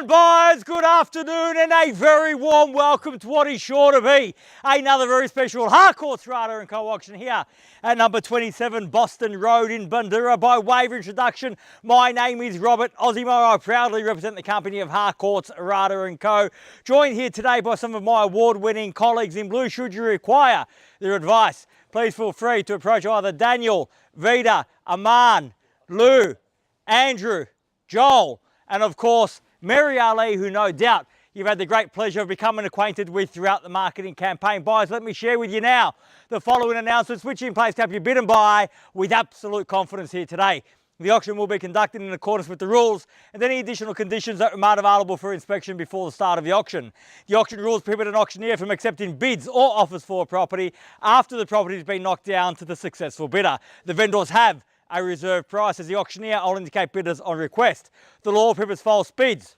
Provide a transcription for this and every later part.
on, buyers, good afternoon and a very warm welcome to what is sure to be another very special Harcourts Rata & Co auction here at number 27 Boston Road in Bundoora. By way of introduction, my name is Robert Ozzimo. I proudly represent the company of Harcourts Rata & Co. Joined here today by some of my award-winning colleagues in blue. Should you require their advice, please feel free to approach either Daniel, Vida, Aman, Lou, Andrew, Joel, and of course, Mary Ali, who no doubt you've had the great pleasure of becoming acquainted with throughout the marketing campaign. Buyers, let me share with you now the following announcements which are in place to help you bid and buy with absolute confidence here today. The auction will be conducted in accordance with the rules and any additional conditions that remain available for inspection before the start of the auction. The auction rules prohibit an auctioneer from accepting bids or offers for a property after the property has been knocked down to the successful bidder. The vendors have a reserve price. As the auctioneer, I'll indicate bidders on request. The law prohibits false bids,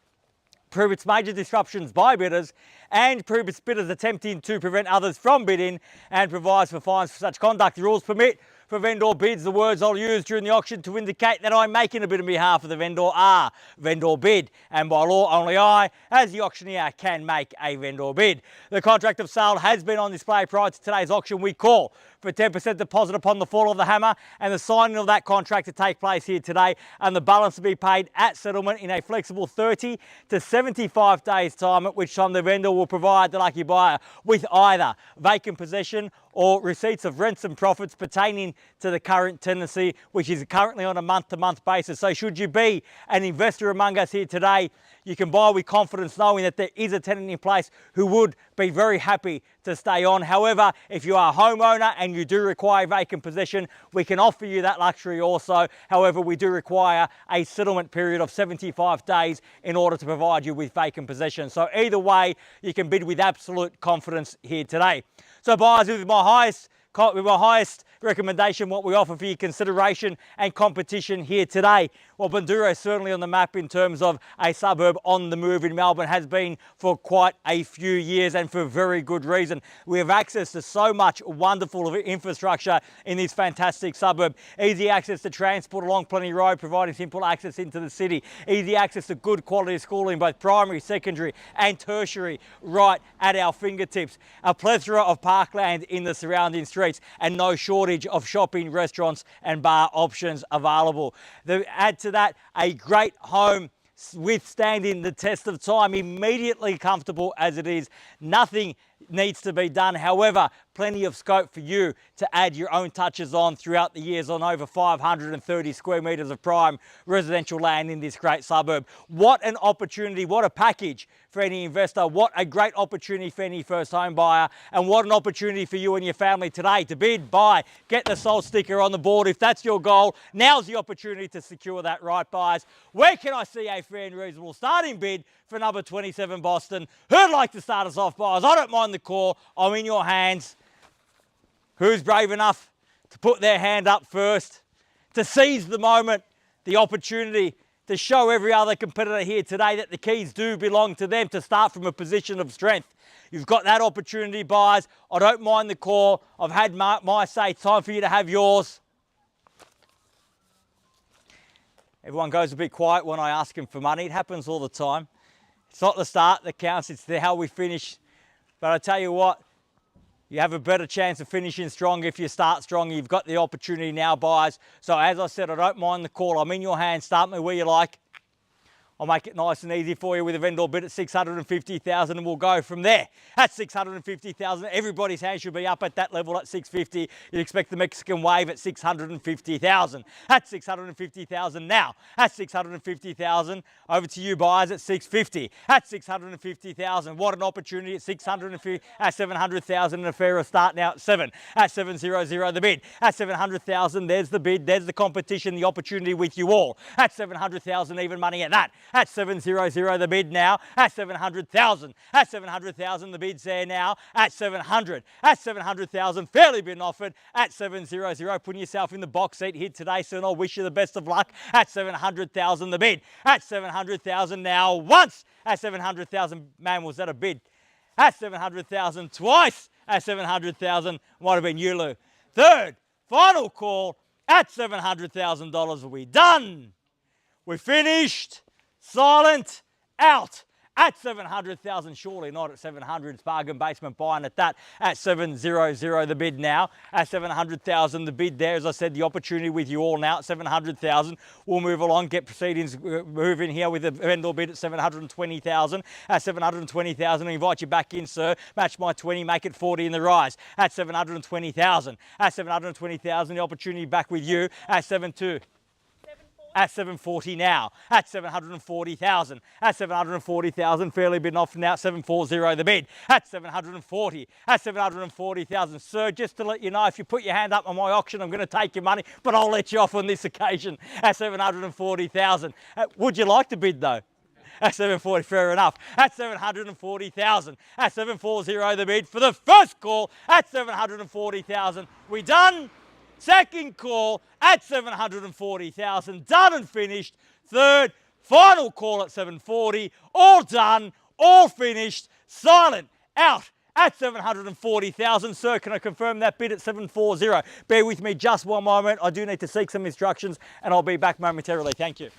prohibits major disruptions by bidders, and prohibits bidders attempting to prevent others from bidding, and provides for fines for such conduct. The rules permit for vendor bids. The words I'll use during the auction to indicate that I'm making a bid on behalf of the vendor are vendor bid, and by law only I, as the auctioneer, can make a vendor bid. The contract of sale has been on display prior to today's auction. We call for a 10% deposit upon the fall of the hammer and the signing of that contract to take place here today, and the balance to be paid at settlement in a flexible 30 to 75 days time, at which time the vendor will provide the lucky buyer with either vacant possession or receipts of rents and profits pertaining to the current tenancy, which is currently on a month-to-month basis. So should you be an investor among us here today, you can buy with confidence knowing that there is a tenant in place who would be very happy to stay on. However, if you are a homeowner and you do require vacant possession, we can offer you that luxury also. However, we do require a settlement period of 75 days in order to provide you with vacant possession. So either way, you can bid with absolute confidence here today. So buyers, with my highest recommendation, what we offer for your consideration and competition here today. Well, Bundoora is certainly on the map in terms of a suburb on the move in Melbourne, has been for quite a few years and for very good reason. We have access to so much wonderful infrastructure in this fantastic suburb. Easy access to transport along Plenty Road, providing simple access into the city. Easy access to good quality schooling, both primary, secondary and tertiary, right at our fingertips. A plethora of parkland in the surrounding streets and no shortage of shopping, restaurants and bar options available. Add to that, a great home withstanding the test of time, immediately comfortable as it is. Nothing needs to be done. However, plenty of scope for you to add your own touches on throughout the years on over 530 square metres of prime residential land in this great suburb. What an opportunity, what a package for any investor, what a great opportunity for any first home buyer, and what an opportunity for you and your family today to bid, buy, get the sold sticker on the board. If that's your goal, now's the opportunity to secure that right, buyers. Where can I see a fair and reasonable starting bid for number 27 Boston? Who'd like to start us off, buyers? I don't mind the call. I'm in your hands. Who's brave enough to put their hand up first, to seize the moment, the opportunity, to show every other competitor here today that the keys do belong to them, to start from a position of strength? You've got that opportunity, buyers. I don't mind the call. I've had my say. It's time for you to have yours. Everyone goes a bit quiet when I ask them for money. It happens all the time. It's not the start that counts, it's how we finish. But I tell you what, you have a better chance of finishing strong if you start strong. You've got the opportunity now, buyers. So as I said, I don't mind the call. I'm in your hands. Start me where you like. I'll make it nice and easy for you with a vendor bid at 650,000 and we'll go from there. At 650,000, everybody's hand should be up at that level at 650. You'd expect the Mexican wave at 650,000. At 650,000 now. At 650,000, over to you buyers at 650. At 650,000, what an opportunity at 650, at 700,000 and a fairer start now at 7. At 700 the bid. At 700,000, there's the bid, there's the competition, the opportunity with you all. At 700,000, even money at that. At 700 the bid now. At 700,000. At 700,000 the bid's there now. At 700. At 700,000 fairly been offered. At 700, putting yourself in the box seat here today, so I wish you the best of luck. At 700,000 the bid. At 700,000 now once. At 700,000, man, was that a bid? At 700,000 twice. At 700,000 might have been you, Lou. Third, final call at $700,000. Are we done? We're finished. Silent out at 700,000, surely not at 700. It's bargain basement buying at that at 700 the bid now. At 700,000 the bid there. As I said, the opportunity with you all now at 700,000. We'll move along, get proceedings move in here with the vendor bid at 720,000. At 720,000, I invite you back in, sir. Match my 20, make it 40 in the rise at 720,000. At 720,000, the opportunity back with you at 72. At 740 now, at 740,000, at 740,000, fairly bidden off now, 740 the bid, at 740, at 740,000. Sir, just to let you know, if you put your hand up on my auction, I'm going to take your money, but I'll let you off on this occasion at 740,000. Would you like to bid though? At 740, fair enough. At 740,000, at 740 the bid for the first call at 740,000. We done? Second call at 740,000, done and finished. Third, final call at 740, all done, all finished, silent, out at 740,000. Sir, can I confirm that bid at 740? Bear with me just one moment. I do need to seek some instructions and I'll be back momentarily. Thank you.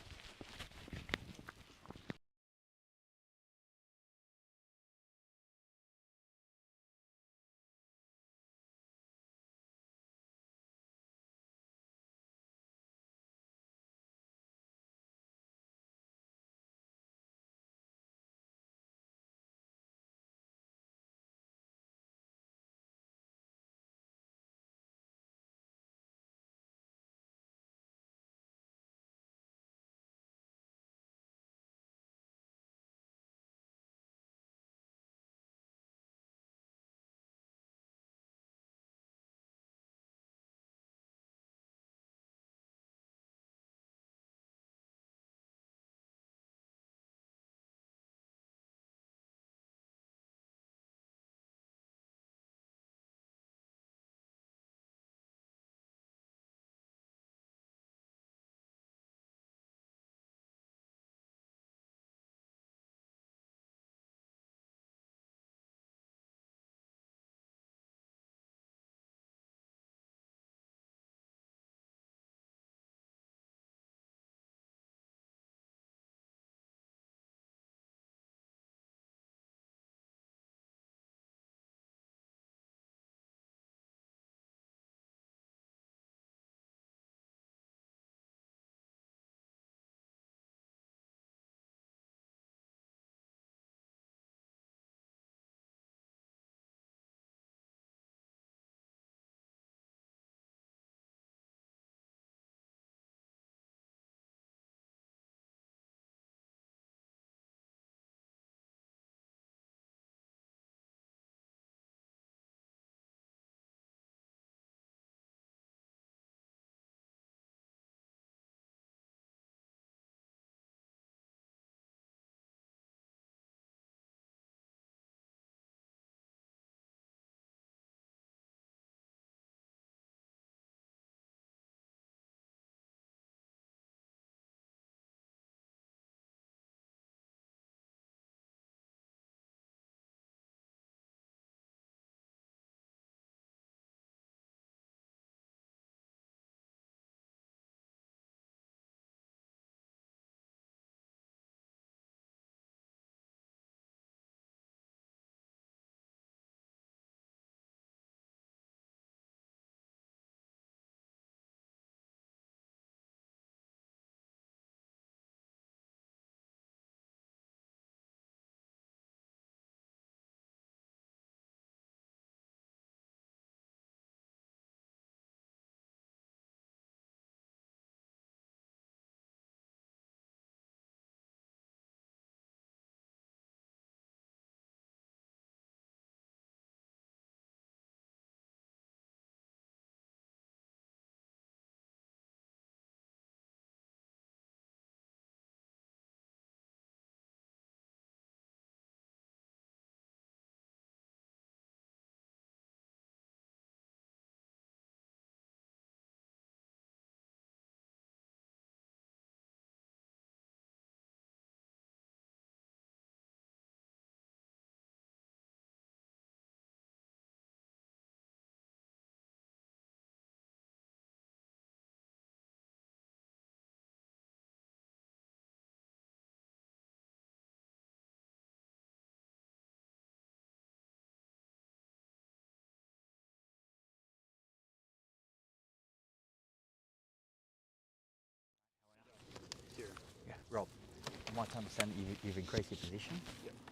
I might understand that you've increased your position.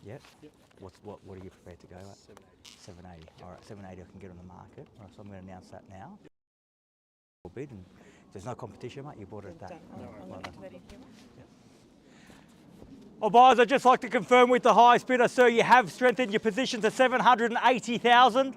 Yep. Yep. What are you prepared to go at? 780. 780. All right, 780 I can get on the market. All right, so I'm going to announce that now. Bid, and there's no competition, mate. You bought it at that. Well, buyers, I'd just like to confirm with the highest bidder, sir, you have strengthened your position to 780,000.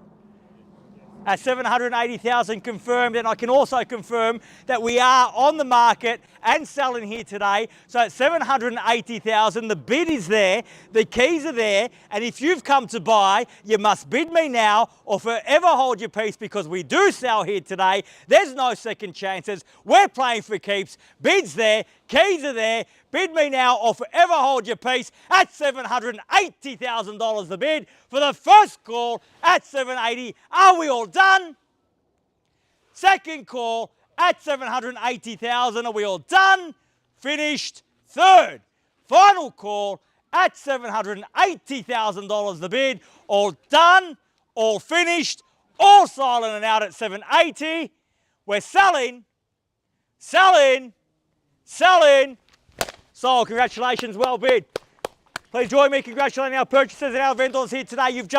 At 780,000 confirmed, and I can also confirm that we are on the market and selling here today. So at 780,000, the bid is there, the keys are there, and if you've come to buy, you must bid me now or forever hold your peace, because we do sell here today. There's no second chances. We're playing for keeps. Bid's there, keys are there. Bid me now or forever hold your peace at $780,000 the bid for the first call at 780. Are we all done? Second call at 780,000. Are we all done? Finished. Third. Final call at $780,000 the bid. All done, all finished, all silent and out at 780. We're selling, selling, selling. So congratulations, well bid. Please join me congratulating our purchasers and our vendors here today. You've just